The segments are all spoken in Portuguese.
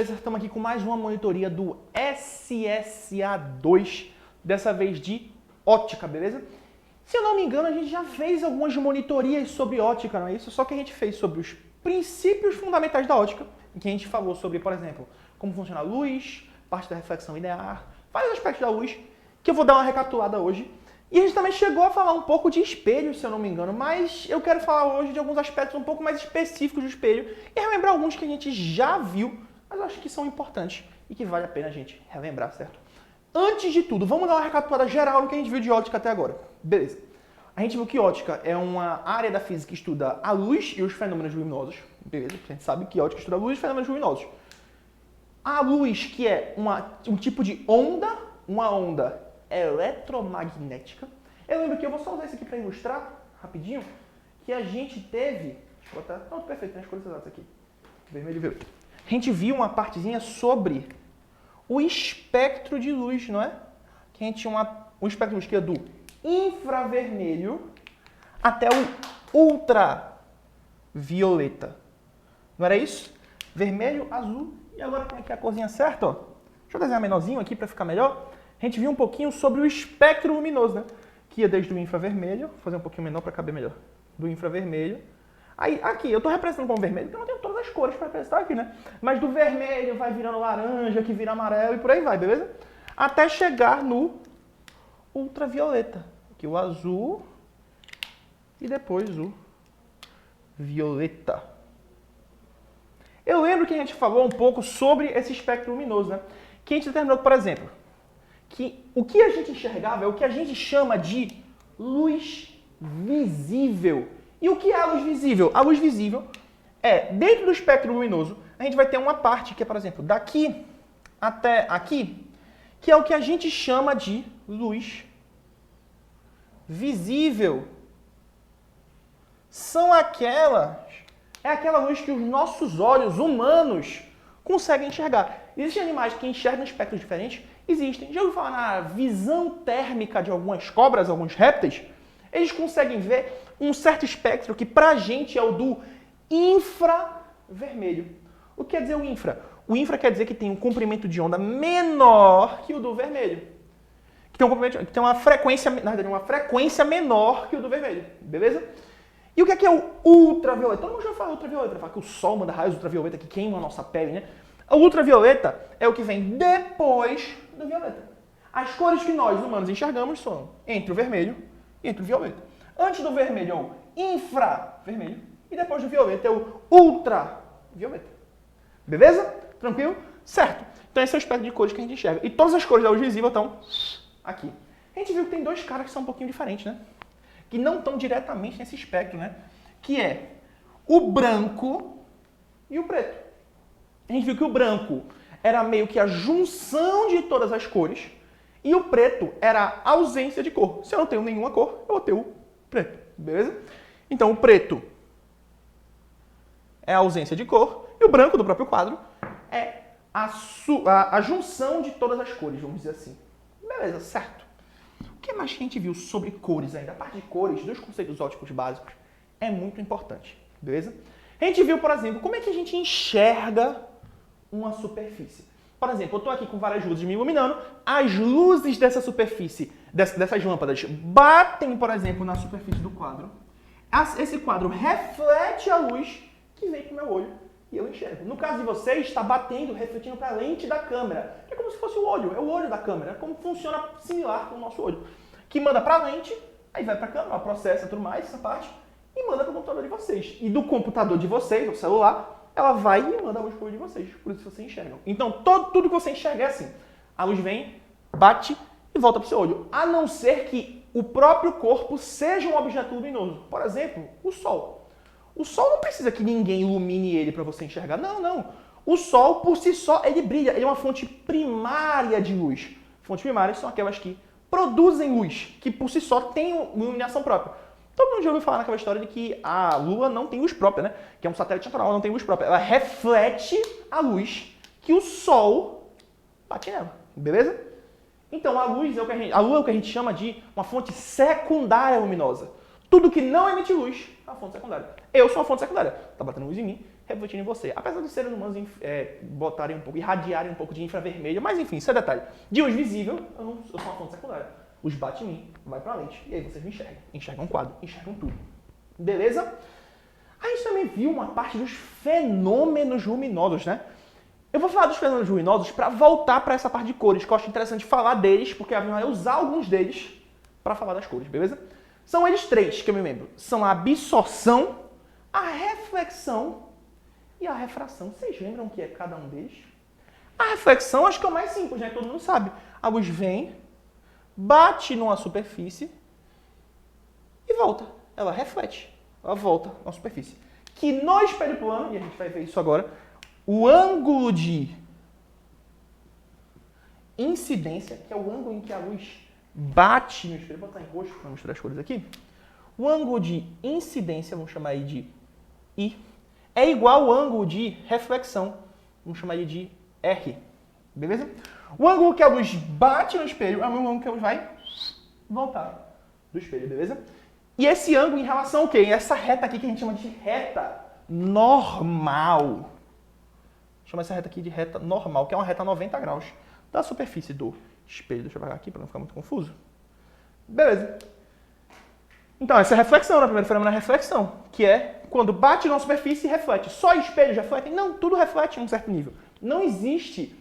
beleza? Estamos aqui com mais uma monitoria do SSA2, dessa vez de ótica, beleza? Se eu não me engano, a gente já fez algumas monitorias sobre ótica, não é isso? Só que a gente fez sobre os princípios fundamentais da ótica, em que a gente falou sobre, por exemplo, como funciona a luz, parte da reflexão linear, vários aspectos da luz, que eu vou dar uma recapitulada hoje. E a gente também chegou a falar um pouco de espelhos, se eu não me engano, mas eu quero falar hoje de alguns aspectos um pouco mais específicos do espelho e relembrar alguns que a gente já viu, mas eu acho que são importantes e que vale a pena a gente relembrar, certo? Antes de tudo, vamos dar uma recapitulada geral do que a gente viu de ótica até agora. Beleza. A gente viu que ótica é uma área da física que estuda a luz e os fenômenos luminosos. Beleza? A gente sabe que ótica estuda a luz e os fenômenos luminosos. A luz, que é um tipo de onda, uma onda eletromagnética. Eu lembro que eu vou só usar isso aqui para ilustrar, rapidinho, que a gente teve... Deixa eu botar... Pronto, perfeito, tem as cores exatas aqui. Vermelho e violeta. A gente viu uma partezinha sobre o espectro de luz, não é? Que a gente tinha um espectro de luz que ia do infravermelho até o ultravioleta. Não era isso? Vermelho, azul e agora tem aqui a corzinha certa, ó. Deixa eu desenhar menorzinho aqui para ficar melhor. A gente viu um pouquinho sobre o espectro luminoso, né? Que ia desde o infravermelho, vou fazer um pouquinho menor para caber melhor, do infravermelho. Aí, aqui, eu estou representando como vermelho, porque eu não tenho todas as cores para representar aqui, né? Mas do vermelho vai virando laranja, que vira amarelo e por aí vai, beleza? Até chegar no ultravioleta. Aqui o azul e depois o violeta. Eu lembro que a gente falou um pouco sobre esse espectro luminoso, né? Que a gente determinou, por exemplo, que o que a gente enxergava é o que a gente chama de luz visível. E o que é a luz visível? A luz visível é, dentro do espectro luminoso, a gente vai ter uma parte que é, por exemplo, daqui até aqui, que é o que a gente chama de luz visível. É aquela luz que os nossos olhos humanos conseguem enxergar. Existem animais que enxergam espectros diferentes? Existem. Já ouviu falar na visão térmica de algumas cobras, alguns répteis? Eles conseguem ver um certo espectro que pra gente é o do infravermelho. O que quer dizer o infra? O infra quer dizer que tem um comprimento de onda menor que o do vermelho. Que tem uma frequência, na verdade, uma frequência menor que o do vermelho. Beleza? E o que é o ultravioleta? Todo mundo já fala ultravioleta, fala que o sol manda raios ultravioleta que queimam a nossa pele, né? O ultravioleta é o que vem depois do violeta. As cores que nós, humanos, enxergamos são entre o vermelho e entre o violeta. Antes do vermelho é o infravermelho e depois do violeta é o ultravioleta. Beleza? Tranquilo? Certo. Então esse é o espectro de cores que a gente enxerga. E todas as cores da luz visível estão aqui. A gente viu que tem dois caras que são um pouquinho diferentes, né? Que não estão diretamente nesse espectro, né? Que é o branco e o preto. A gente viu que o branco era meio que a junção de todas as cores e o preto era a ausência de cor. Se eu não tenho nenhuma cor, eu vou ter o preto, beleza? Então o preto é a ausência de cor e o branco do próprio quadro é a junção de todas as cores, vamos dizer assim. Beleza, certo. O que mais que a gente viu sobre cores ainda? A parte de cores dos conceitos ópticos básicos é muito importante, beleza? A gente viu, por exemplo, como é que a gente enxerga uma superfície. Por exemplo, eu estou aqui com várias luzes me iluminando, as luzes dessa superfície, dessas lâmpadas, batem, por exemplo, na superfície do quadro. Esse quadro reflete a luz que vem para o meu olho e eu enxergo. No caso de vocês, está batendo, refletindo para a lente da câmera. É como se fosse o olho, é o olho da câmera. É como funciona similar com o nosso olho. Que manda para a lente, aí vai para a câmera, processa tudo mais, essa parte, e manda para o computador de vocês. E do computador de vocês, o celular, ela vai e manda a luz para o olho de vocês. Por isso vocês enxergam. Então, tudo que você enxerga é assim. A luz vem, bate e volta para o seu olho. A não ser que o próprio corpo seja um objeto luminoso. Por exemplo, o Sol. O Sol não precisa que ninguém ilumine ele para você enxergar. Não, não. O Sol, por si só, ele brilha. Ele é uma fonte primária de luz. Fontes primárias são aquelas que produzem luz, que por si só têm iluminação própria. Todo mundo já ouviu falar naquela história de que a Lua não tem luz própria, né? Que é um satélite natural, ela não tem luz própria. Ela reflete a luz que o Sol bate nela. Beleza? Então, a Lua é o que a gente chama de uma fonte secundária luminosa. Tudo que não emite luz é uma fonte secundária. Eu sou uma fonte secundária. Tá batendo luz em mim, refletindo em você. Apesar dos seres humanos botarem um pouco, irradiarem um pouco de infravermelho, mas enfim, isso é detalhe. De luz visível, eu sou uma fonte secundária. Luz bate em mim, vai pra lente, e aí vocês me enxergam. Enxergam um quadro, enxergam tudo. Beleza? A gente também viu uma parte dos fenômenos luminosos, né? Eu vou falar dos fenômenos luminosos para voltar para essa parte de cores, que eu acho interessante falar deles, porque a gente vai usar alguns deles para falar das cores, beleza? São eles três que eu me lembro. São a absorção, a reflexão e a refração. Vocês lembram o que é cada um deles? A reflexão acho que é o mais simples, né? Todo mundo sabe. A luz vem, bate numa superfície e volta. Ela reflete, ela volta na superfície. Que no espelho plano, e a gente vai ver isso agora, o ângulo de incidência, que é o ângulo em que a luz bate no espelho, vou botar em roxo para mostrar as cores aqui. O ângulo de incidência, vamos chamar aí de I, é igual ao ângulo de reflexão, vamos chamar aí de R. Beleza? O ângulo que a luz bate no espelho é o mesmo ângulo que a luz vai voltar do espelho, beleza? E esse ângulo em relação ao quê? Essa reta aqui que a gente chama de reta normal. Chama essa reta aqui de reta normal, que é uma reta 90 graus da superfície do espelho. Deixa eu apagar aqui para não ficar muito confuso. Beleza. Então, essa é a reflexão, né? O primeiro fenômeno é a reflexão, que é quando bate numa superfície e reflete. Só espelhos refletem? Não, tudo reflete em um certo nível. Não existe...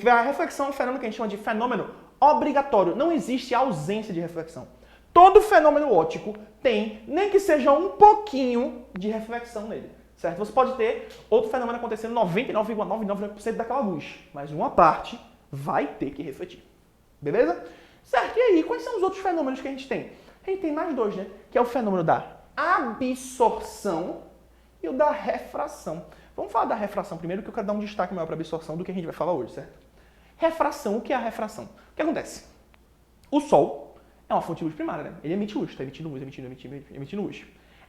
A reflexão é um fenômeno que a gente chama de fenômeno obrigatório. Não existe ausência de reflexão. Todo fenômeno óptico tem, nem que seja um pouquinho de reflexão nele. Certo? Você pode ter outro fenômeno acontecendo 99,999% daquela luz, mas uma parte vai ter que refletir. Beleza? Certo? E aí, quais são os outros fenômenos que a gente tem? A gente tem mais dois, né? Que é o fenômeno da absorção e o da refração. Vamos falar da refração primeiro, que eu quero dar um destaque maior para a absorção do que a gente vai falar hoje, certo? Refração, o que é a refração? O que acontece? O Sol é uma fonte de luz primária, né? Ele emite luz, está emitindo luz, emitindo luz.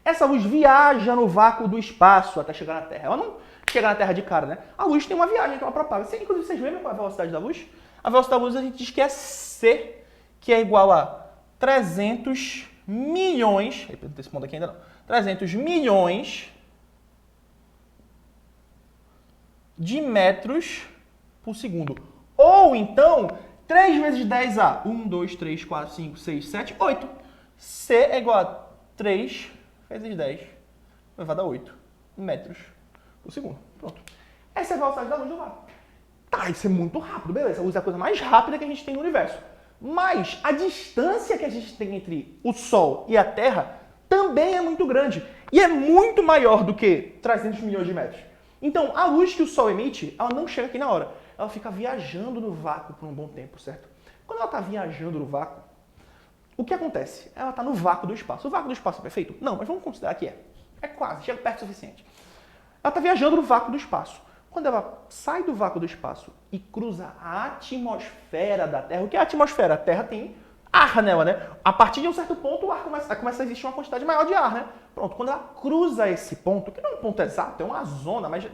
Essa luz viaja no vácuo do espaço até chegar na Terra. Ela não chega na Terra de cara, né? A luz tem uma viagem que ela propaga. Inclusive, vocês lembram qual é a velocidade da luz? A velocidade da luz a gente diz que é C, que é igual a 300 milhões... Não tem esse ponto aqui ainda não. 300 milhões de metros por segundo. Ou então, 3 vezes 10 a 1, 2, 3, 4, 5, 6, 7, 8. C é igual a 3... vezes 10 elevado a 8 metros por segundo. Pronto. Essa é a velocidade da luz do vácuo. Tá, isso é muito rápido, beleza. A luz é a coisa mais rápida que a gente tem no universo. Mas a distância que a gente tem entre o Sol e a Terra também é muito grande. E é muito maior do que 300 milhões de metros. Então, a luz que o Sol emite, ela não chega aqui na hora. Ela fica viajando no vácuo por um bom tempo, certo? Quando ela está viajando no vácuo, o que acontece? Ela está no vácuo do espaço. O vácuo do espaço é perfeito? Não, mas vamos considerar que é. É quase, chega perto o suficiente. Ela está viajando no vácuo do espaço. Quando ela sai do vácuo do espaço e cruza a atmosfera da Terra, o que é a atmosfera? A Terra tem ar nela, né? A partir de um certo ponto, o ar começa a existir uma quantidade maior de ar, né? Pronto, quando ela cruza esse ponto, que não é um ponto exato, é uma zona, mas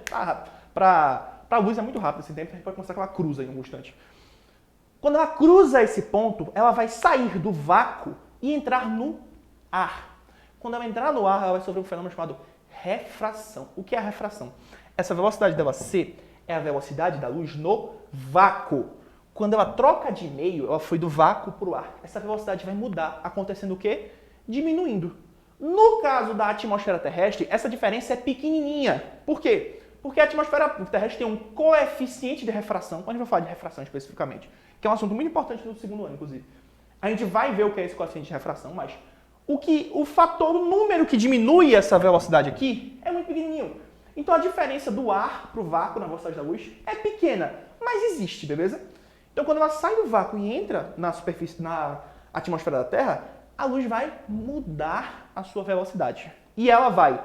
para a luz é muito rápido esse tempo, a gente pode considerar que ela cruza em algum instante. Quando ela cruza esse ponto, ela vai sair do vácuo e entrar no ar. Quando ela entrar no ar, ela vai sofrer um fenômeno chamado refração. O que é a refração? Essa velocidade dela, C, é a velocidade da luz no vácuo. Quando ela troca de meio, ela foi do vácuo para o ar. Essa velocidade vai mudar, acontecendo o quê? Diminuindo. No caso da atmosfera terrestre, essa diferença é pequenininha. Por quê? Porque a atmosfera terrestre tem um coeficiente de refração, quando a gente vai falar de refração especificamente, que é um assunto muito importante no segundo ano, inclusive. A gente vai ver o que é esse coeficiente de refração, mas o fator, o número que diminui essa velocidade aqui é muito pequenininho. Então a diferença do ar para o vácuo na velocidade da luz é pequena, mas existe, beleza? Então quando ela sai do vácuo e entra na superfície, na atmosfera da Terra, a luz vai mudar a sua velocidade. E ela vai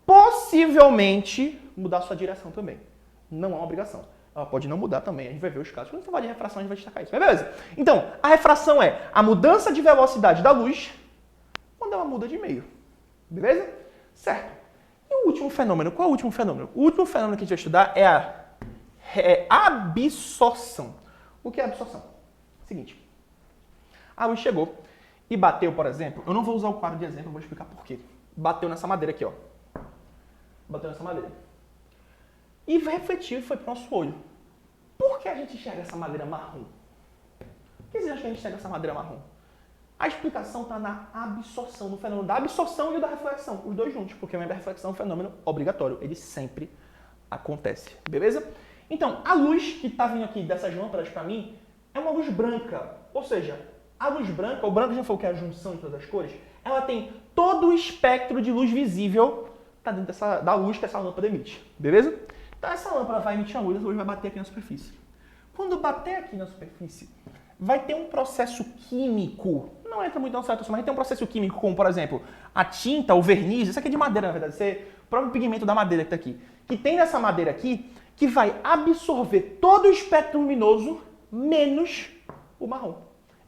possivelmente mudar a sua direção também. Não é uma obrigação. Ela pode não mudar também. A gente vai ver os casos. Quando você falar de refração, a gente vai destacar isso. Mas beleza? Então, a refração é a mudança de velocidade da luz quando ela muda de meio. Beleza? Certo. E o último fenômeno? Qual é o último fenômeno? O último fenômeno que a gente vai estudar é a absorção. O que é absorção? Seguinte. A luz chegou e bateu, por exemplo. Eu não vou usar o quadro de exemplo, eu vou explicar por quê. Bateu nessa madeira aqui, ó. Bateu nessa madeira. e refletiu e foi para o nosso olho. Por que a gente enxerga essa madeira marrom? Por que vocês acham que a gente enxerga essa madeira marrom? A explicação está na absorção, no fenômeno da absorção e da reflexão, os dois juntos, porque a reflexão é um fenômeno obrigatório, ele sempre acontece, beleza? Então, a luz que está vindo aqui dessas lâmpadas para mim é uma luz branca, ou seja, a luz branca, o branco já foi o que é a junção de todas as cores, ela tem todo o espectro de luz visível tá dentro da luz que essa lâmpada emite, beleza? Então essa lâmpada vai emitir a luz vai bater aqui na superfície. Quando bater aqui na superfície, vai ter um processo químico, não entra muito na certo, mas tem um processo químico como, por exemplo, a tinta, o verniz, isso aqui é de madeira, na verdade, o próprio pigmento da madeira que está aqui, que tem nessa madeira aqui, que vai absorver todo o espectro luminoso, menos o marrom.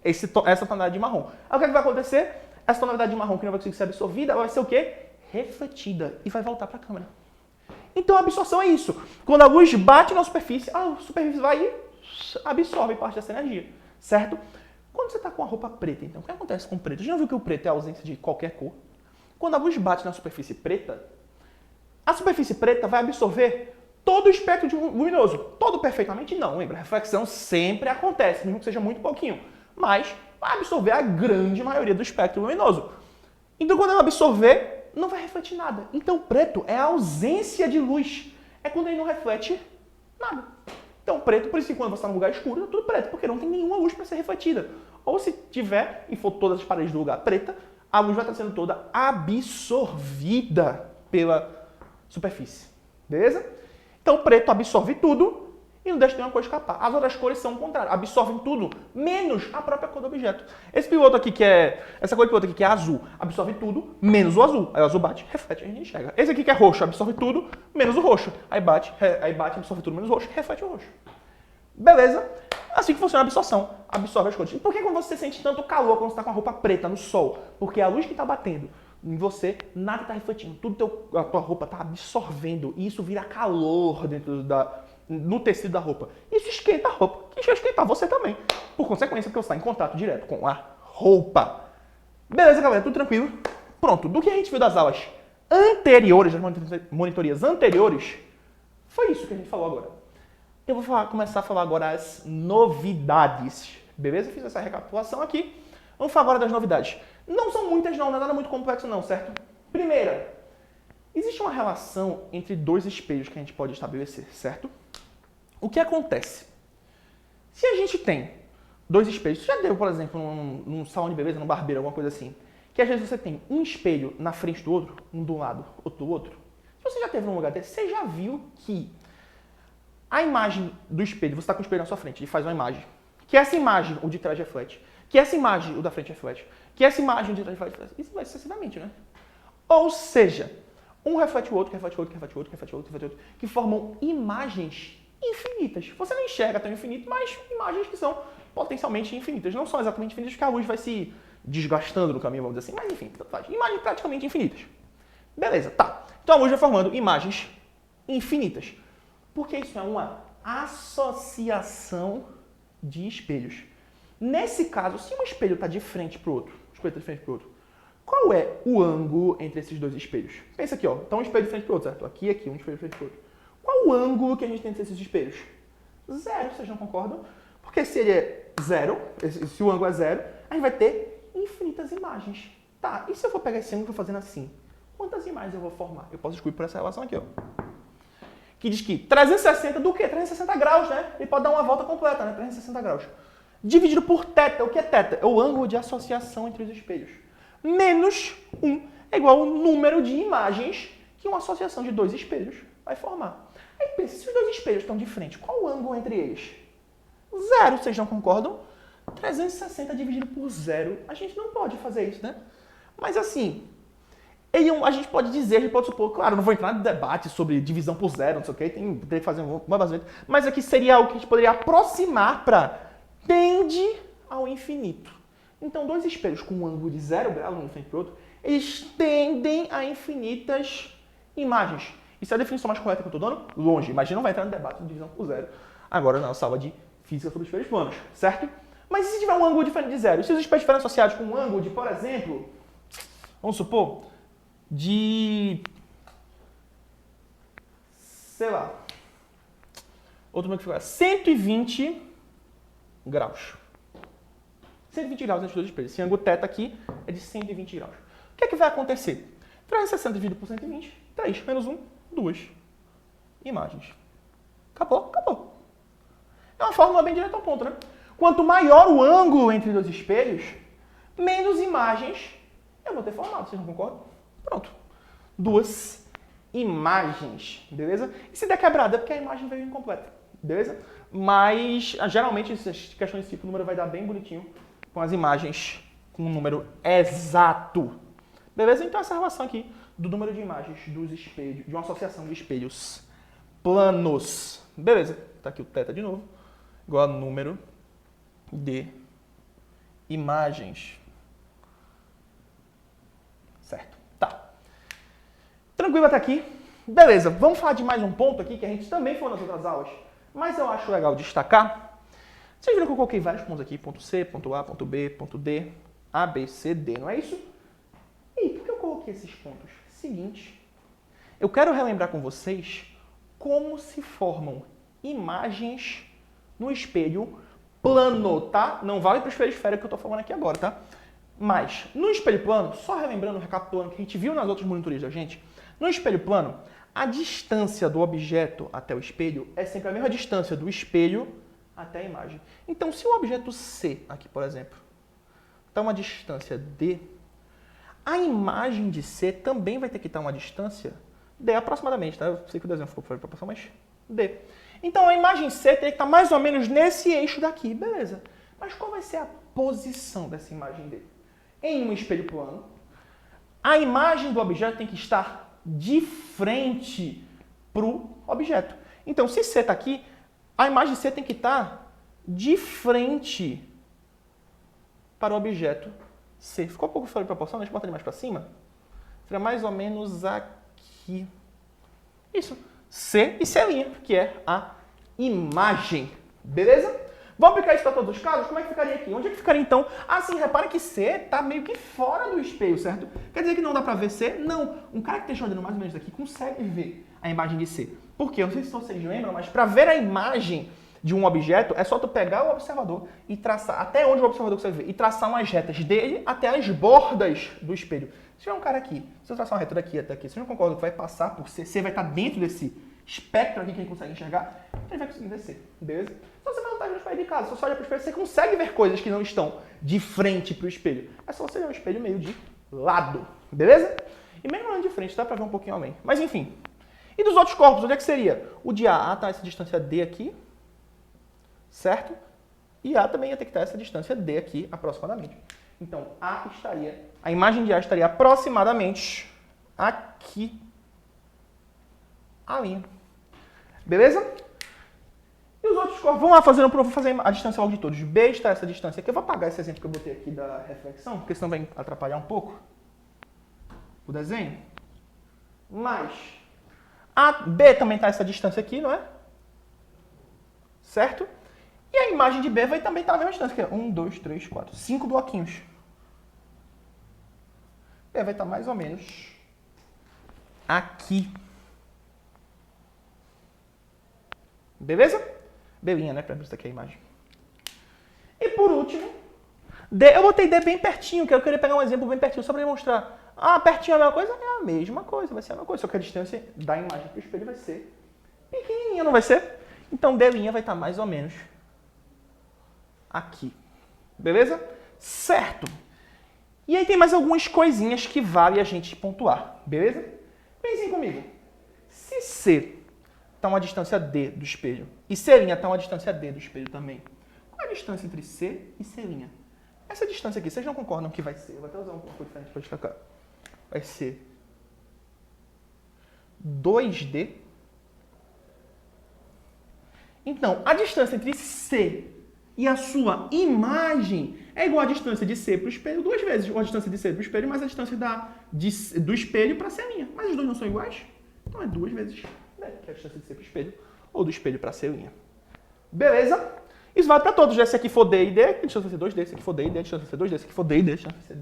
Essa tonalidade de marrom. Aí o que, é que vai acontecer? Essa tonalidade de marrom que não vai conseguir ser absorvida, ela vai ser o quê? Refletida e vai voltar para a câmera. Então a absorção é isso. Quando a luz bate na superfície, a superfície vai e absorve parte dessa energia, certo? Quando você está com a roupa preta, então, o que acontece com o preto? Já viu que o preto é a ausência de qualquer cor? Quando a luz bate na superfície preta, a superfície preta vai absorver todo o espectro luminoso. Todo perfeitamente não, lembra? A reflexão sempre acontece, mesmo que seja muito pouquinho. Mas vai absorver a grande maioria do espectro luminoso. Então, quando ela absorver, não vai refletir nada. Então, o preto é a ausência de luz. É quando ele não reflete nada. Então, preto, por isso que quando você está num lugar escuro, é tudo preto, porque não tem nenhuma luz para ser refletida. Ou se tiver, e for todas as paredes do lugar preta, a luz vai estar sendo toda absorvida pela superfície. Beleza? Então, o preto absorve tudo e não deixa nenhuma cor escapar. As outras cores são o contrário, absorvem tudo, menos a própria cor do objeto. Esse piloto aqui essa cor de piloto aqui que é azul, absorve tudo, menos o azul. Aí o azul bate, reflete, a gente enxerga. Esse aqui que é roxo, absorve tudo, menos o roxo. Aí bate, absorve tudo, menos o roxo, reflete o roxo. Beleza? Assim que funciona a absorção, absorve as cores. E por que quando você sente tanto calor quando você está com a roupa preta no sol? Porque a luz que está batendo em você, nada está refletindo. A tua roupa está absorvendo e isso vira calor no tecido da roupa. Isso esquenta a roupa, que vai esquentar você também. Por consequência, porque você está em contato direto com a roupa. Beleza, galera? Tudo tranquilo? Pronto. Do que a gente viu das aulas anteriores, das monitorias anteriores, foi isso que a gente falou agora. Eu vou começar a falar agora as novidades. Beleza? Fiz essa recapitulação aqui. Vamos falar agora das novidades. Não são muitas não, não é nada muito complexo não, certo? Primeira, existe uma relação entre dois espelhos que a gente pode estabelecer, certo? O que acontece? Se a gente tem dois espelhos, você já deu, por exemplo, num salão de beleza, num barbeiro, alguma coisa assim, que às vezes você tem um espelho na frente do outro, um do lado, outro do outro. Se você já teve num lugar desse, você já viu que a imagem do espelho, você está com o espelho na sua frente, ele faz uma imagem, que essa imagem o de trás reflete, que essa imagem o da frente reflete, que essa imagem o de trás reflete. Isso vai sucessivamente, né? Ou seja, um reflete o outro, que reflete o outro, que reflete o outro, que reflete o outro, que reflete o outro, que formam imagens infinitas. Você não enxerga tão infinito, mas imagens que são potencialmente infinitas. Não são exatamente infinitas, porque a luz vai se desgastando no caminho, vamos dizer assim, mas enfim, imagens praticamente infinitas. Beleza, tá. Então a luz vai formando imagens infinitas. Porque isso é uma associação de espelhos. Nesse caso, se um espelho está de frente para o outro, qual é o ângulo entre esses dois espelhos? Pensa aqui, ó. Então um espelho de frente para o outro, certo? Aqui, um espelho de frente para o outro. Qual o ângulo que a gente tem entre esses espelhos? Zero, vocês não concordam? Porque se ele é zero, se o ângulo é zero, a gente vai ter infinitas imagens. Tá, e se eu for pegar esse ângulo e for fazendo assim? Quantas imagens eu vou formar? Eu posso excluir por essa relação aqui, ó. Que diz que 360 do quê? 360 graus, né? Ele pode dar uma volta completa, né? 360 graus. Dividido por θ. O que é θ? É o ângulo de associação entre os espelhos. Menos 1 é igual ao número de imagens que uma associação de dois espelhos vai formar. Aí pensa, se os dois espelhos estão de frente, qual o ângulo entre eles? Zero, vocês não concordam? 360 dividido por zero, a gente não pode fazer isso, né? Mas assim, a gente pode dizer, a gente pode supor, claro, não vou entrar no debate sobre divisão por zero, não sei o que, tem que fazer um baseamento, mas aqui seria algo que a gente poderia aproximar para tende ao infinito. Então, dois espelhos com um ângulo de 0 graus, um frente para o outro, eles tendem a infinitas imagens. Isso é a definição mais correta que eu estou dando? Longe, mas a gente não vai entrar no debate de divisão por zero agora na sala de física sobre espelhos planos, certo? Mas e se tiver um ângulo diferente de zero? E se os espelhos estiverem associados com um ângulo de, por exemplo, vamos supor, de, sei lá, outro número que fica 120 graus. 120 graus entre os dois espelhos. Esse ângulo θ aqui é de 120 graus. O que é que vai acontecer? 360 dividido por 120, 3 menos 1, 2 imagens. Acabou, acabou. É uma fórmula bem direta ao ponto, né? Quanto maior o ângulo entre dois espelhos, menos imagens eu vou ter formado. Vocês não concordam? Pronto. 2 imagens, beleza? E se der quebrada é porque a imagem veio incompleta, beleza? Mas, geralmente, essas questões desse tipo, o número vai dar bem bonitinho com as imagens com um número exato. Beleza? Então, essa relação aqui do número de imagens dos espelhos, de uma associação de espelhos planos. Beleza? Tá aqui o θ de novo. Igual a número de imagens. Certo. Tá. Tranquilo até aqui? Beleza. Vamos falar de mais um ponto aqui que a gente também falou nas outras aulas, mas eu acho legal destacar. Vocês viram que eu coloquei vários pontos aqui. Ponto C, ponto A, ponto B, ponto D, A, B, C, D. Não é isso? E por que eu coloquei esses pontos? Seguinte. Eu quero relembrar com vocês como se formam imagens no espelho plano, tá? Não vale para o espelho esférico que eu estou falando aqui agora, tá? Mas, no espelho plano, só relembrando, recapitulando o que a gente viu nas outras monitorias da gente, no espelho plano, a distância do objeto até o espelho é sempre a mesma distância do espelho até a imagem. Então, se o objeto C, aqui por exemplo, está uma distância D, a imagem de C também vai ter que estar uma distância D aproximadamente, tá? Eu sei que o desenho ficou fora de proporção, mas D. Então, a imagem C tem que estar mais ou menos nesse eixo daqui, beleza. Mas qual vai ser a posição dessa imagem D? Em um espelho plano, a imagem do objeto tem que estar de frente para o objeto. Então, se C está aqui, a imagem C tem que estar de frente para o objeto C. Ficou um pouco fora de proporção, deixa eu botar ele mais para cima. Seria mais ou menos aqui. Isso. C e C', que é a imagem. Beleza? Vamos aplicar isso para todos os casos? Como é que ficaria aqui? Onde é que ficaria então? Ah, sim, repara que C está meio que fora do espelho, certo? Quer dizer que não dá para ver C? Não. Um cara que esteja olhando mais ou menos daqui consegue ver a imagem de C. Por quê? Eu não sei se vocês lembram, mas para ver a imagem de um objeto, é só tu pegar o observador e traçar até onde o observador consegue ver, e traçar umas retas dele até as bordas do espelho. Se tiver um cara aqui, se eu traçar uma reta daqui até aqui, você não concorda que vai passar por C, C vai estar dentro desse espectro aqui que a gente consegue enxergar, ele vai conseguir ver C, beleza? Então você vai notar no espelho de casa, se você olha para o espelho, você consegue ver coisas que não estão de frente para o espelho. É só você ver um espelho meio de lado, beleza? E mesmo olhando de frente, dá para ver um pouquinho além. Mas enfim. E dos outros corpos, onde é que seria? O de A está essa distância D aqui, certo? E A também ia ter que estar essa distância D aqui, aproximadamente. Então, a imagem de A estaria aproximadamente aqui, a linha. Beleza? E os outros corpos, vamos lá vou fazer a distância logo de todos. B está essa distância aqui. Eu vou apagar esse exemplo que eu botei aqui da reflexão, porque senão vai atrapalhar um pouco o desenho. Mas a B também está essa distância aqui, não é? Certo? E a imagem de B vai também estar na mesma distância, que é 1, 2, 3, 4, 5 bloquinhos. B vai estar mais ou menos aqui. Beleza? Belinha, né? Pra mostrar aqui a imagem. E por último, D. Eu botei D bem pertinho, que eu queria pegar um exemplo bem pertinho, só para demonstrar. Ah, pertinho é a mesma coisa? É a mesma coisa, vai ser a mesma coisa. Só que a distância da imagem para o espelho vai ser pequenininha, não vai ser? Então, D' vai estar mais ou menos aqui. Beleza? Certo. E aí tem mais algumas coisinhas que vale a gente pontuar. Beleza? Pensem comigo. Se C está uma distância D do espelho e C' está uma distância D do espelho também, qual é a distância entre C e C'? Essa distância aqui, vocês não concordam que vai ser? Eu vou até usar um pouco diferente para destacar. Vai ser 2D. Então, a distância entre C e a sua imagem é igual à distância de C para o espelho 2 vezes. Ou a distância de C para o espelho mais a distância do espelho para C'. Mas os dois não são iguais? Então é 2 vezes D, que é a distância de C para o espelho, ou do espelho para C'. Beleza? Isso vale para todos. Se esse aqui for D e D, a distância vai ser 2D. Se esse aqui for D e D, a distância vai ser 2D. Se esse aqui for D e D, a distância vai ser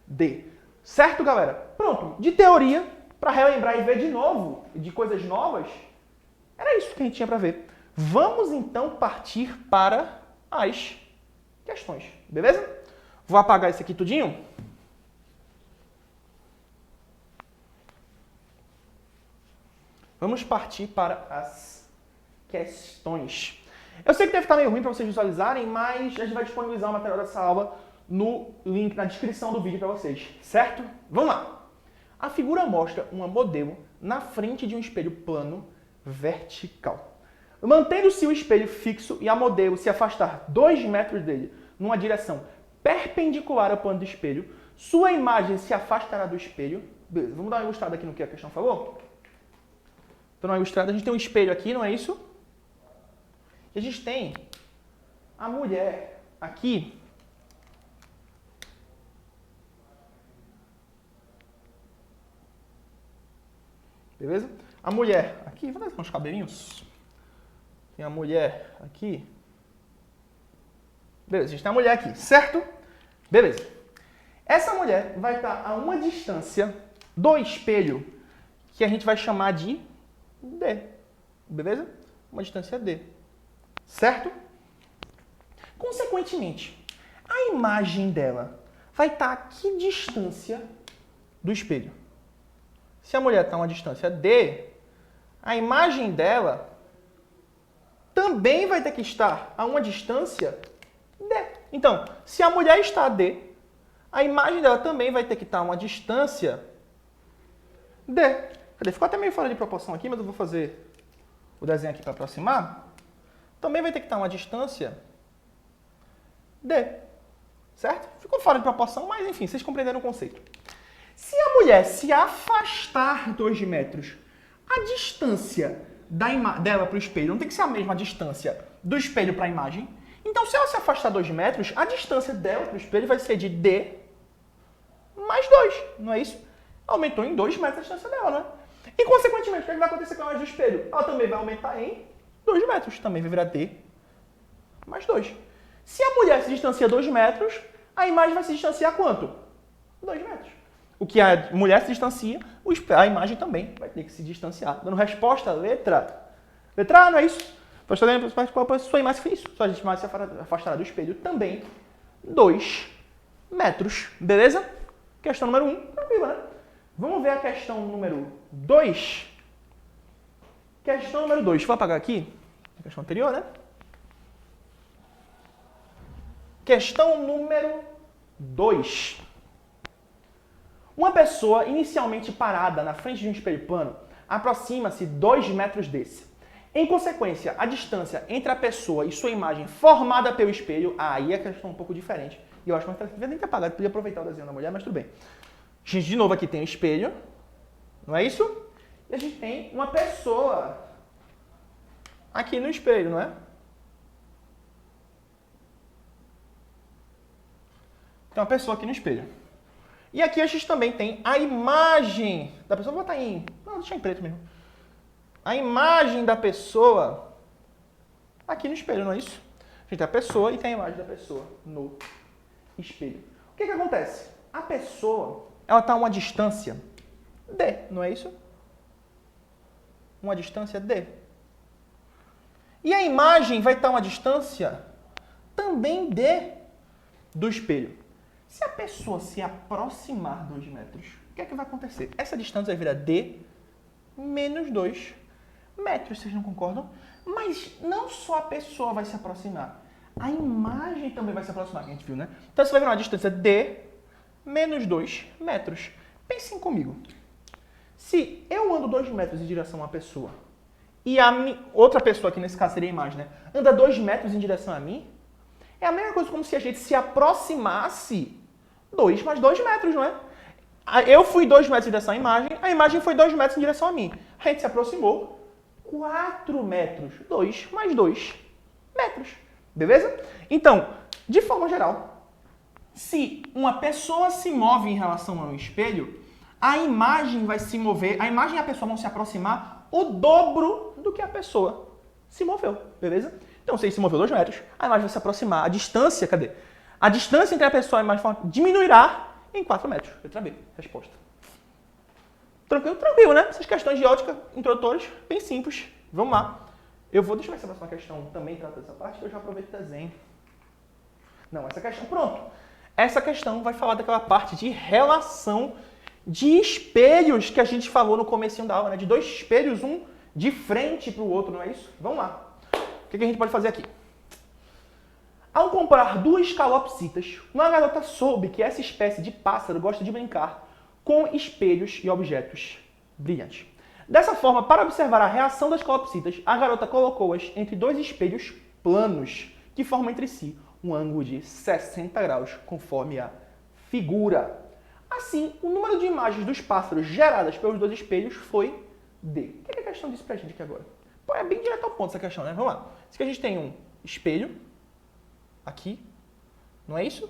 2D. Certo, galera? Pronto. De teoria, para relembrar e ver de novo, de coisas novas, era isso que a gente tinha para ver. Vamos então partir para as questões, beleza? Vou apagar isso aqui tudinho. Vamos partir para as questões. Eu sei que deve ficar meio ruim para vocês visualizarem, mas a gente vai disponibilizar o material dessa aula no link na descrição do vídeo para vocês, certo? Vamos lá! A figura mostra uma modelo na frente de um espelho plano vertical. Mantendo-se o espelho fixo e a modelo se afastar 2 metros dele numa direção perpendicular ao plano do espelho, sua imagem se afastará do espelho. Beleza, vamos dar uma ilustrada aqui no que a questão falou? Então, na ilustrada, a gente tem um espelho aqui, não é isso? E a gente tem a mulher aqui. Beleza? A mulher aqui, vou dar uns cabelinhos. Tem a mulher aqui. Beleza, a gente tem a mulher aqui, certo? Beleza. Essa mulher vai estar a uma distância do espelho que a gente vai chamar de D. Beleza? Uma distância D. Certo? Consequentemente, a imagem dela vai estar a que distância do espelho? Se a mulher está a uma distância D, a imagem dela também vai ter que estar a uma distância D. Então, se a mulher está a D, a imagem dela também vai ter que estar a uma distância D. Cadê? Ficou até meio fora de proporção aqui, mas eu vou fazer o desenho aqui para aproximar. Também vai ter que estar a uma distância D. Certo? Ficou fora de proporção, mas enfim, vocês compreenderam o conceito. Se a mulher se afastar 2 metros, a distância dela para o espelho não tem que ser a mesma distância do espelho para a imagem. Então, se ela se afastar 2 metros, a distância dela para o espelho vai ser de D mais 2, não é isso? Aumentou em 2 metros a distância dela, não é? E, consequentemente, o que vai acontecer com a imagem do espelho? Ela também vai aumentar em 2 metros, também vai virar D mais 2. Se a mulher se distancia 2 metros, a imagem vai se distanciar quanto? 2 metros. O que a mulher se distancia, a imagem também vai ter que se distanciar. Dando resposta, letra A, não é isso? Qual a sua imagem? Isso. Sua imagem se afastará do espelho também 2 metros. Beleza? Questão número 1, tranquila, né? Vamos ver a questão número 2. Questão número 2. Vou apagar aqui a questão anterior, né? Questão número 2. Uma pessoa inicialmente parada na frente de um espelho plano aproxima-se 2 metros desse. Em consequência, a distância entre a pessoa e sua imagem formada pelo espelho, aí a questão é um pouco diferente. E eu acho que devia nem ter apagado, podia aproveitar o desenho da mulher, mas tudo bem. A gente, de novo, aqui tem o espelho, não é isso? E a gente tem uma pessoa aqui no espelho, não é? Tem uma pessoa aqui no espelho. E aqui a gente também tem a imagem da pessoa. Vou botar em... Não, deixa em preto mesmo. A imagem da pessoa aqui no espelho, não é isso? A gente tem a pessoa e tem a imagem da pessoa no espelho. O que acontece? A pessoa, ela está a uma distância D, não é isso? Uma distância D. E a imagem vai estar a uma distância também D do espelho. Se a pessoa se aproximar 2 metros, o que é que vai acontecer? Essa distância vai virar D menos 2 metros, vocês não concordam? Mas não só a pessoa vai se aproximar, a imagem também vai se aproximar, que a gente viu, né? Então, você vai virar uma distância D menos 2 metros. Pensem comigo. Se eu ando 2 metros em direção a uma pessoa e a outra pessoa, que nesse caso seria a imagem, né, anda 2 metros em direção a mim, é a mesma coisa como se a gente se aproximasse 2 mais 2 metros, não é? Eu fui 2 metros em direção à imagem, a imagem foi 2 metros em direção a mim. A gente se aproximou 4 metros. 2 mais 2 metros. Beleza? Então, de forma geral, se uma pessoa se move em relação a um espelho, a imagem vai se mover, a imagem e a pessoa vão se aproximar o dobro do que a pessoa se moveu. Beleza? Então, se ele se moveu 2 metros, a imagem vai se aproximar. A distância, cadê? A distância entre a pessoa e a imagem diminuirá em 4 metros. Letra B, resposta. Tranquilo? Tranquilo, né? Essas questões de ótica introdutórias, bem simples. Vamos lá. Eu vou deixar essa próxima questão também trata dessa parte, que eu já aproveito o desenho. Não, essa questão, pronto. Essa questão vai falar daquela parte de relação de espelhos que a gente falou no comecinho da aula, né? De dois espelhos, um de frente para o outro, não é isso? Vamos lá. O que a gente pode fazer aqui? Ao comparar duas calopsitas, uma garota soube que essa espécie de pássaro gosta de brincar com espelhos e objetos brilhantes. Dessa forma, para observar a reação das calopsitas, a garota colocou-as entre dois espelhos planos que formam entre si um ângulo de 60 graus, conforme a figura. Assim, o número de imagens dos pássaros geradas pelos dois espelhos foi D. O que a questão disse pra gente aqui agora? Pô, é bem direto ao ponto essa questão, né? Vamos lá. Diz que a gente tem um espelho aqui, não é isso?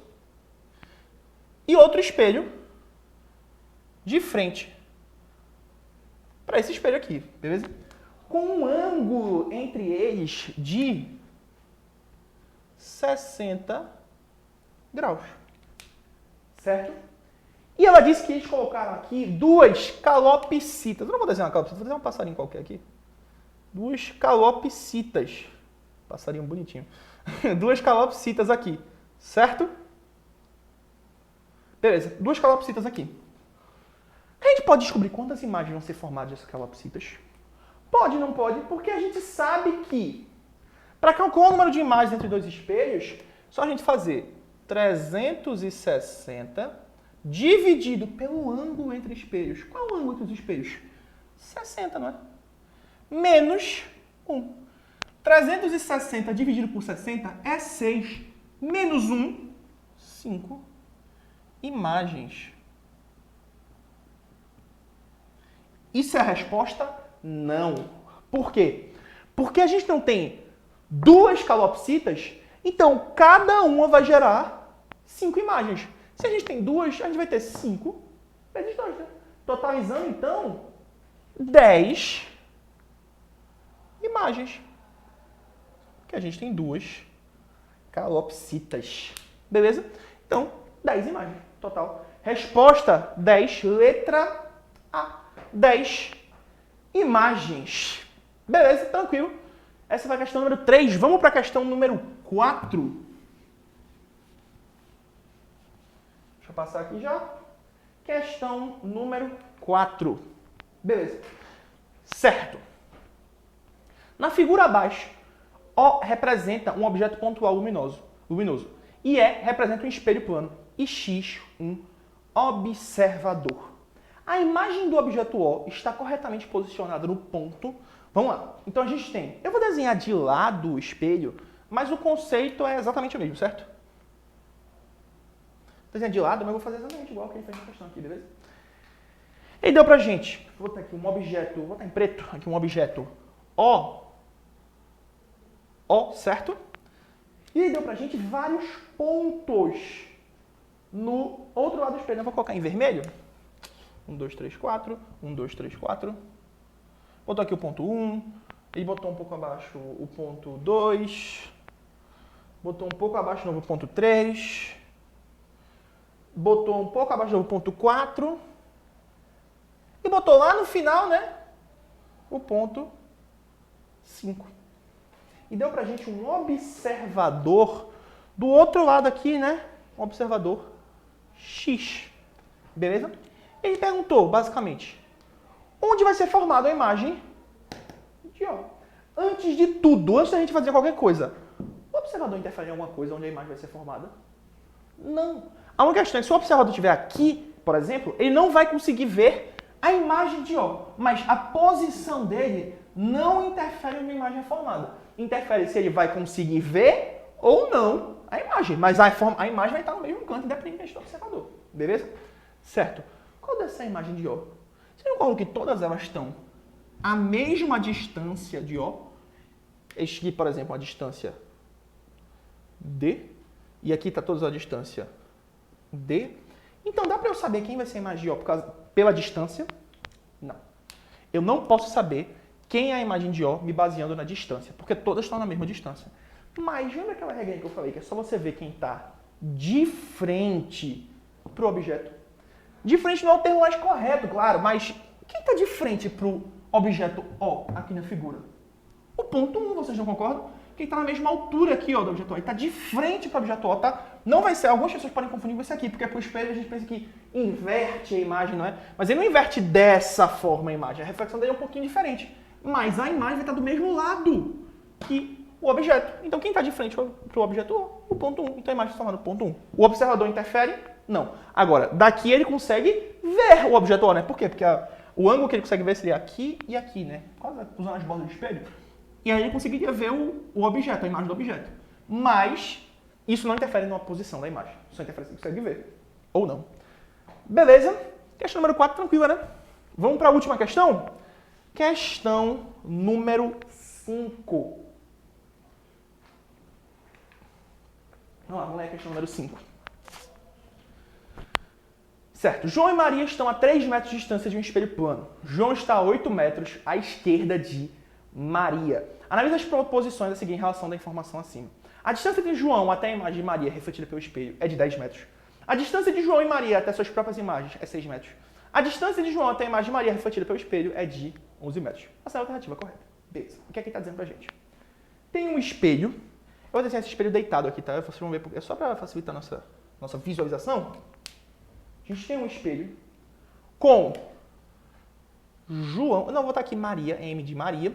E outro espelho de frente para esse espelho aqui, beleza? Com um ângulo entre eles de 60 graus, certo? E ela disse que eles colocaram aqui duas calopsitas. Eu não vou desenhar uma calopsita, vou desenhar um passarinho qualquer aqui. Duas calopsitas. Passarinho bonitinho. Duas calopsitas aqui, certo? Beleza, duas calopsitas aqui. A gente pode descobrir quantas imagens vão ser formadas dessas calopsitas? Pode, não pode, porque a gente sabe que para calcular o número de imagens entre dois espelhos, só a gente fazer 360 dividido pelo ângulo entre espelhos. Qual é o ângulo entre os espelhos? 60, não é? Menos 1. 360 dividido por 60 é 6. Menos 1, 5 imagens. Isso é a resposta? Não. Por quê? Porque a gente não tem duas calopsitas, então cada uma vai gerar 5 imagens. Se a gente tem duas, a gente vai ter 5 vezes 2, né? Totalizando, então, 10 imagens. Porque a gente tem duas calopsitas. Beleza? Então, 10 imagens total. Resposta 10, letra A. 10 imagens. Beleza? Tranquilo. Essa foi a questão número 3. Vamos para a questão número 4. Deixa eu passar aqui já. Questão número 4. Beleza. Certo. Na figura abaixo, O representa um objeto pontual luminoso e E representa um espelho plano e X um observador. A imagem do objeto O está corretamente posicionada no ponto. Vamos lá. Então a gente tem... Eu vou desenhar de lado o espelho, mas o conceito é exatamente o mesmo, certo? Desenhar de lado, mas eu vou fazer exatamente igual que ele fez na questão aqui, beleza? Ele deu pra gente... Vou botar aqui um objeto... Vou botar em preto aqui um objeto O, certo? E ele deu pra gente vários pontos no outro lado do espelho. Eu vou colocar em vermelho. 1, 2, 3, 4. 1, 2, 3, 4. Botou aqui o ponto 1. Ele botou um pouco abaixo o ponto 2. Botou um pouco abaixo de novo o ponto 3. Botou um pouco abaixo de novo o ponto 4. E botou lá no final, né? O ponto 5. E deu pra gente um observador do outro lado aqui, né? Um observador X. Beleza? Ele perguntou, basicamente, onde vai ser formada a imagem de O? Antes de tudo, antes da gente fazer qualquer coisa, o observador interfere em alguma coisa onde a imagem vai ser formada? Não. A única questão é que se o observador estiver aqui, por exemplo, ele não vai conseguir ver a imagem de O. Mas a posição dele não interfere na imagem formada. Interfere se ele vai conseguir ver ou não a imagem. Mas a imagem vai estar no mesmo canto, independente do observador. Beleza? Certo. Qual dessa imagem de O? Você não concorda que todas elas estão à mesma distância de O? Este aqui, por exemplo, a distância D. E aqui está todas a distância D. Então dá para eu saber quem vai ser a imagem de O pela distância? Não. Eu não posso saber quem é a imagem de O me baseando na distância, porque todas estão na mesma distância. Mas lembra aquela regra que eu falei, que é só você ver quem está de frente para o objeto? De frente não é o termo mais correto, claro, mas quem está de frente para o objeto O aqui na figura? O ponto 1, vocês não concordam? Que ele está na mesma altura aqui, ó, do objeto O. Ele está de frente para o objeto O, tá? Não vai ser, algumas pessoas podem confundir com isso aqui, porque para o espelho a gente pensa que inverte a imagem, não é? Mas ele não inverte dessa forma a imagem, a reflexão dele é um pouquinho diferente. Mas a imagem vai estar do mesmo lado que o objeto. Então quem está de frente para o objeto O? O ponto 1. Então a imagem está formada no ponto 1. O observador interfere? Não. Agora, daqui ele consegue ver o objeto O, né? Por quê? Porque o ângulo que ele consegue ver seria aqui e aqui, né? Usando as bordas do espelho. E aí ele conseguiria ver o objeto, a imagem do objeto. Mas isso não interfere na posição da imagem. Só interfere se ele consegue ver. Ou não. Beleza? Questão número 4, tranquila, né? Vamos para a última questão? Questão número 5. Vamos ler a questão número 5. Certo. João e Maria estão a 3 metros de distância de um espelho plano. João está a 8 metros à esquerda de Maria. Analise as proposições a seguir em relação da informação acima. A distância de João até a imagem de Maria refletida pelo espelho é de 10 metros. A distância de João e Maria até suas próprias imagens é 6 metros. A distância de João até a imagem de Maria refletida pelo espelho é de 11 metros. Essa é a alternativa correta. Beleza. O que é que ele está dizendo pra gente? Tem um espelho. Eu vou desenhar esse espelho deitado aqui, tá? Vocês vão ver, é só para facilitar a nossa visualização. A gente tem um espelho com João. Não, vou botar aqui Maria, M de Maria.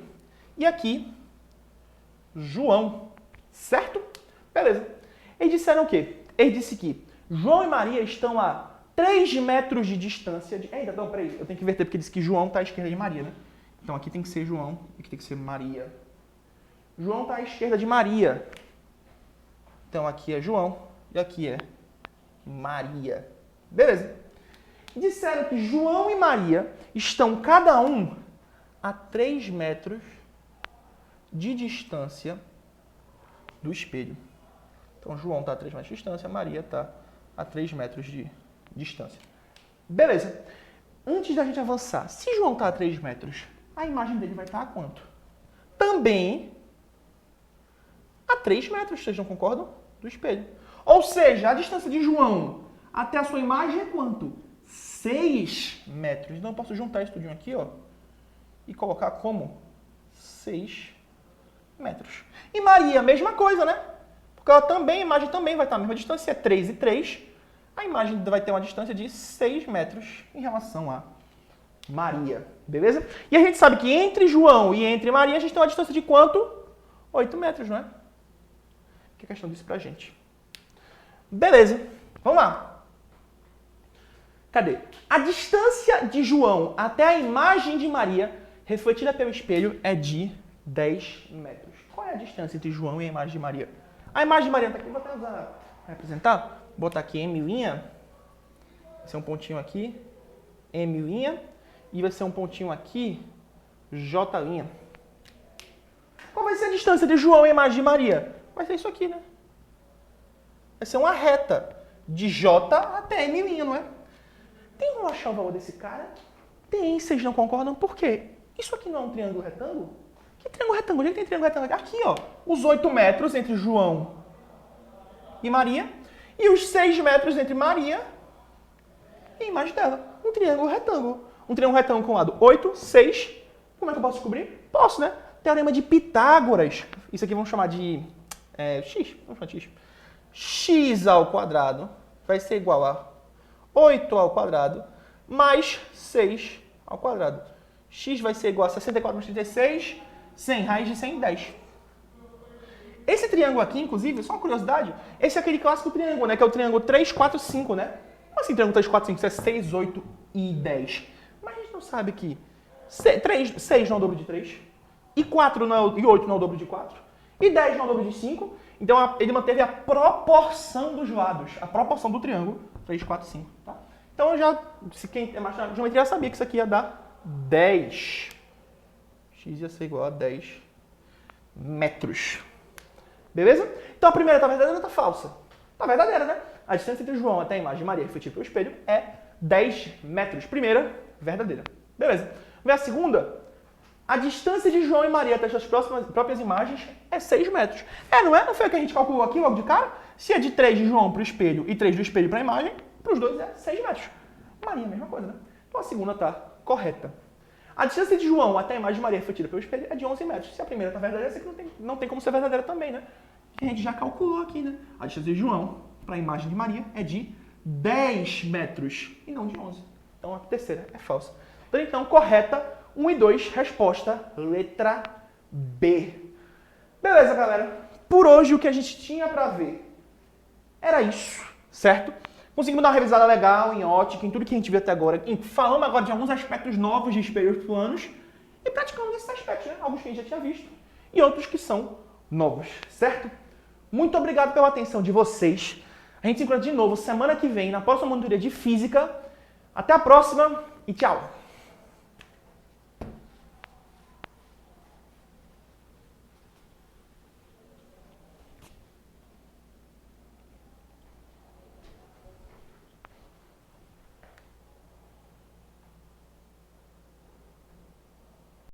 E aqui, João. Certo? Beleza. Eles disseram o quê? Eles disseram que João e Maria estão a 3 metros de distância de... Eita, não, peraí. Eu tenho que inverter porque disse que João está à esquerda de Maria, né? Então aqui tem que ser João, aqui tem que ser Maria. João está à esquerda de Maria. Então aqui é João e aqui é Maria. Beleza. Disseram que João e Maria estão cada um a 3 metros de distância do espelho. Então João está a 3 metros de distância, Maria está a 3 metros de distância. Beleza. Antes da gente avançar, se João está a 3 metros, a imagem dele vai estar a quanto? Também a 3 metros, vocês não concordam? Do espelho. Ou seja, a distância de João até a sua imagem é quanto? 6 metros. Então eu posso juntar isso tudinho aqui, ó, e colocar como 6 metros. E Maria, a mesma coisa, né? Porque ela também, a imagem também vai estar a mesma distância, é 3 e 3. A imagem vai ter uma distância de 6 metros em relação a Maria. Beleza? E a gente sabe que entre João e entre Maria a gente tem uma distância de quanto? 8 metros, não é? Que a questão disse pra gente. Beleza. Vamos lá. Cadê? A distância de João até a imagem de Maria refletida pelo espelho é de 10 metros. Qual é a distância entre João e a imagem de Maria? A imagem de Maria está aqui. Vou até usar para representar. Vou botar aqui M'. Vai ser um pontinho aqui. M'. E vai ser um pontinho aqui. J'. Qual vai ser a distância de João e a imagem de Maria? Vai ser isso aqui, né? Vai ser uma reta de J até M', não é? Tem como achar o valor desse cara? Tem, vocês não concordam? Por quê? Isso aqui não é um triângulo retângulo? Que triângulo retângulo? Onde é que tem triângulo retângulo? Aqui, ó. Os 8 metros entre João e Maria. E os 6 metros entre Maria e a imagem dela. Um triângulo retângulo. Um triângulo retângulo com o lado 8, 6. Como é que eu posso descobrir? Posso, né? Teorema de Pitágoras. Isso aqui vamos chamar de x. Vamos chamar de x. X ao quadrado vai ser igual a 8 ao quadrado mais 6 ao quadrado. X vai ser igual a 64 mais 36, 100, raiz de 110. Esse triângulo aqui, inclusive, só uma curiosidade, esse é aquele clássico triângulo, né? Que é o triângulo 3, 4, 5, né? Como assim triângulo 3, 4, 5? Isso é 6, 8 e 10. Mas a gente não sabe que 6 não é o dobro de 3, e 4 não é, e 8 não é o dobro de 4, e 10 não é o dobro de 5. Então ele manteve a proporção dos lados, a proporção do triângulo 3, 4, 5. Tá? Então se quem é mais na geometria sabia que isso aqui ia dar 10. X ia ser igual a 10 metros. Beleza? Então a primeira está verdadeira ou está falsa? Está verdadeira, né? A distância entre João até a imagem de Maria refletida pelo espelho é 10 metros. Primeira, verdadeira. Beleza. Vê a segunda. A distância de João e Maria até as suas próprias imagens é 6 metros. Não é? Não foi o que a gente calculou aqui logo de cara? Se é de 3 de João para o espelho e 3 do espelho para a imagem, para os dois é 6 metros. Maria, a mesma coisa, né? Então a segunda está correta. A distância de João até a imagem de Maria refletida pelo espelho é de 11 metros. Se a primeira está verdadeira, essa aqui não tem como ser verdadeira também, né? Que a gente já calculou aqui, né? A distância de João para a imagem de Maria é de 10 metros e não de 11. Então a terceira é falsa. Então, correta, 1 e 2, resposta, letra B. Beleza, galera? Por hoje, o que a gente tinha para ver era isso, certo? Conseguimos dar uma revisada legal em ótica, em tudo que a gente viu até agora. Falamos agora de alguns aspectos novos de espelhos planos e praticando esses aspectos, né? Alguns que a gente já tinha visto e outros que são novos, certo? Muito obrigado pela atenção de vocês. A gente se encontra de novo semana que vem na próxima monitoria de Física. Até a próxima e tchau!